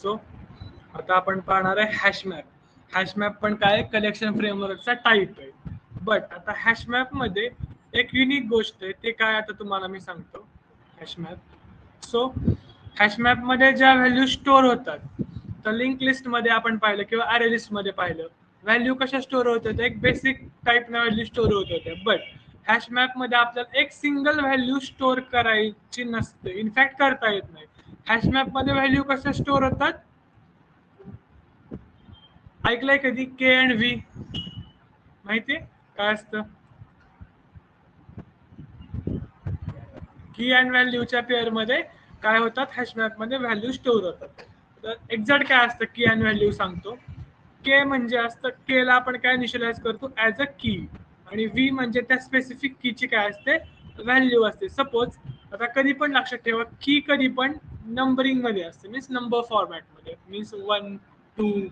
So आता आपण पाहणार आहे हॅश मॅप. हॅश मॅप पण काय कलेक्शन फ्रेमवर्कचा टाईप आहे. बट आता हॅश मॅप मध्ये एक युनिक गोष्ट आहे, ते काय आता तुम्हाला मी सांगतो. Hash map, so hash map मध्ये ज्या व्हॅल्यू स्टोअर होतात, तर लिंक लिस्ट मध्ये आपण पाहिलं किंवा अरे लिस्ट मध्ये पाहिलं, व्हॅल्यू कशा स्टोअर होतात, एक बेसिक टाईप ना व्हॅल्यू स्टोअर होत होत्या. बट हॅश मॅप मध्ये आपल्याला एक सिंगल व्हॅल्यू स्टोअर करायची नसते, इनफॅक्ट करता येत नाही. हॅश मॅप मध्ये व्हॅल्यू कशा स्टोअर होतात, ऐकलंय कधी के अँड व्ही, माहितीये काय असतं? की अँड व्हॅल्यूच्या पेअर मध्ये काय होतात, हॅश मॅप मध्ये व्हॅल्यू स्टोअर होतात. तर एक्झॅक्ट काय असतं की अँड व्हॅल्यू सांगतो. के म्हणजे असतं, के ला आपण काय इनिशियलाइज करतो ऍज अ की, आणि व्ही म्हणजे त्या स्पेसिफिक कीची काय असते, व्हॅल्यू असते. सपोज आता कधी पण लक्षात ठेवा, की कधी पण नंबरिंग मध्ये असते, मीन्स नंबर फॉर्मॅट मध्ये, मीन्स 1 2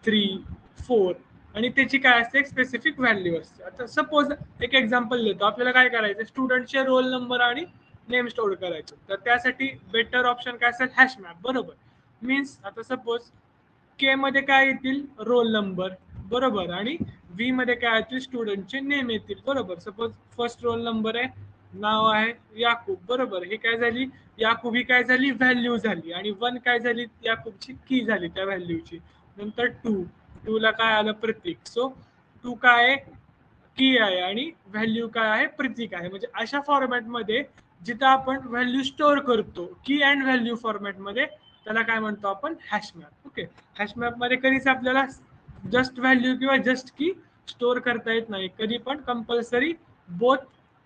3 4, आणि त्याची काय असते, एक स्पेसिफिक व्हॅल्यू असते. आता सपोज एक एक्झाम्पल देतो, आपल्याला काय करायचं, स्टुडंटचे रोल नंबर आणि नेम स्टोअर करायचं. तर त्यासाठी बेटर ऑप्शन काय असेल, हॅश मॅप, बरोबर. मीन्स आता सपोज के मध्ये काय येतील, रोल नंबर, बरोबर, आणि व्ही मध्ये काय येतील, स्टुडंटचे नेम येतील, बरोबर. सपोज फर्स्ट रोल नंबर आहे, नाव आहे याकूब, बरोबर. हे काय झाली, याकूब ही काय झाली, व्हॅल्यू झाली, आणि 1 काय झाली, याकूबची की झाली त्या व्हॅल्यूची. नंतर 2 ला काय आलं, प्रतीक. सो 2 काय आहे, की आहे, आणि व्हॅल्यू काय आहे, प्रतीक आहे. म्हणजे अशा फॉर्मॅट मध्ये जिथं आपण व्हॅल्यू स्टोअर करतो, की अँड व्हॅल्यू फॉर्मॅट मध्ये, त्याला काय म्हणतो आपण, hash map. Okay. Hash map मध्ये कधीच आपल्याला जस्ट व्हॅल्यू किंवा जस्ट की स्टोअर करता येत नाही, कधी पण कंपल्सरी बोथ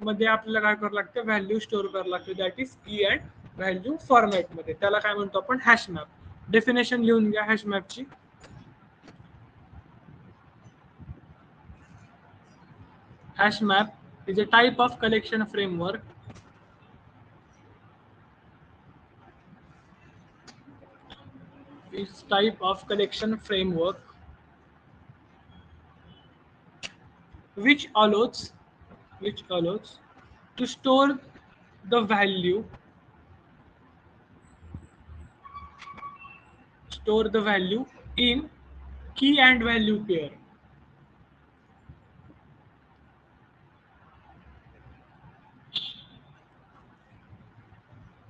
मध्ये आपल्याला काय करावं लागतं, व्हॅल्यू स्टोअर करावं लागतं, that is key and value format मध्ये. त्याला काय म्हणतो आपण, हॅश मॅप. डेफिनेशन लिहून घ्या hash मॅपची. Hash map is a type of collection framework which allows to store the value in key and value pair.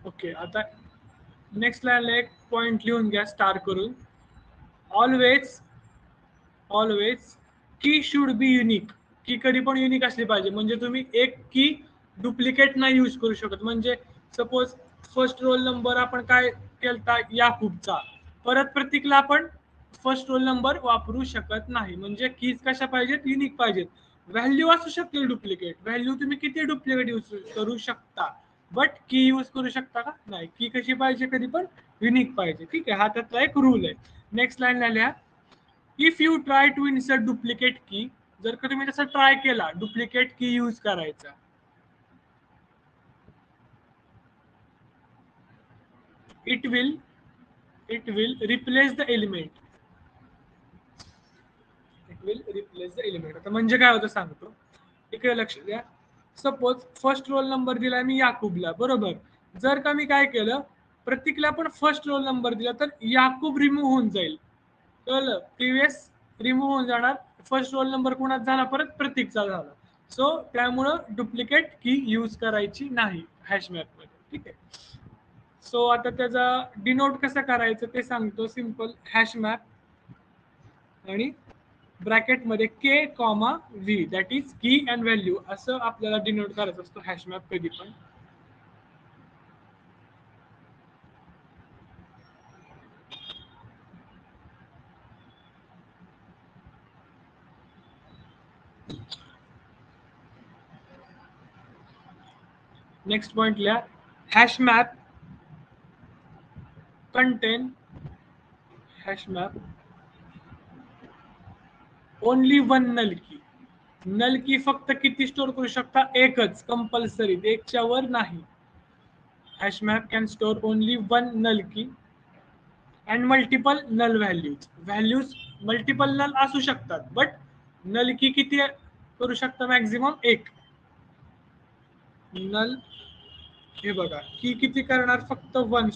Okay. आता नेक्स्ट लाईनला एक पॉइंट लिहून घ्या स्टार करून. ऑलवेज की शुड बी युनिक. की कधी पण युनिक असली पाहिजे, म्हणजे तुम्ही एक की डुप्लिकेट नाही यूज करू शकत. म्हणजे सपोज फर्स्ट रोल नंबर आपण काय केलता, याकूबचा, परत प्रतीकला आपण फर्स्ट रोल नंबर वापरू शकत नाही. म्हणजे कीज कशा पाहिजेत, युनिक पाहिजेत. व्हॅल्यू असू शकतील डुप्लिकेट, व्हॅल्यू तुम्ही किती डुप्लिकेट यूज करू शकता, बट की यूज करू शकता का, नाही. की कशी पाहिजे, कधी पण युनिक पाहिजे. ठीक आहे, हा त्यातला एक रूल आहे. नेक्स्ट लाईन लिहा, if you try to insert duplicate key, जर का तुम्ही तसं ट्राय केला डुप्लिकेट की यूज करायचा, it will replace the element. आता म्हणजे काय होतं सांगतो, इकडे लक्ष द्या. सपोज फर्स्ट रोल नंबर दिला मी याकूबला, बरोबर. जर का मी काय केलं, प्रतीकला पण फर्स्ट रोल नंबर दिला, तर याकूब रिमूव्ह होऊन जाईल, कळलं. प्रिव्हियस रिमूव्ह होऊन जाणार, फर्स्ट रोल नंबर कोणाचा झाला, परत प्रतीकचा झाला. सो त्यामुळं डुप्लिकेट की यूज करायची नाही हॅश मॅप मध्ये. ठीक आहे. सो आता त्याचा डिनोट कसं करायचं ते सांगतो. सिंपल, हॅश मॅप आणि ब्रॅकेट मध्ये K comma V, that is key and value, असं आपल्याला डिनोट करायचं असतो हॅश मॅप कधी पण. नेक्स्ट पॉइंट लिहा, hash map contain only one null key. Null key फक्त किती स्टोअर करू शकता, एकच, कंपल्सरी, एकच्या वर नाही. Hash map can store only one null key and multiple null values multiple null असू शकतात, बट नल की किती करू शकता, मॅक्झिमम एक. नल, हे बघा, की किती करणार, फक्त वन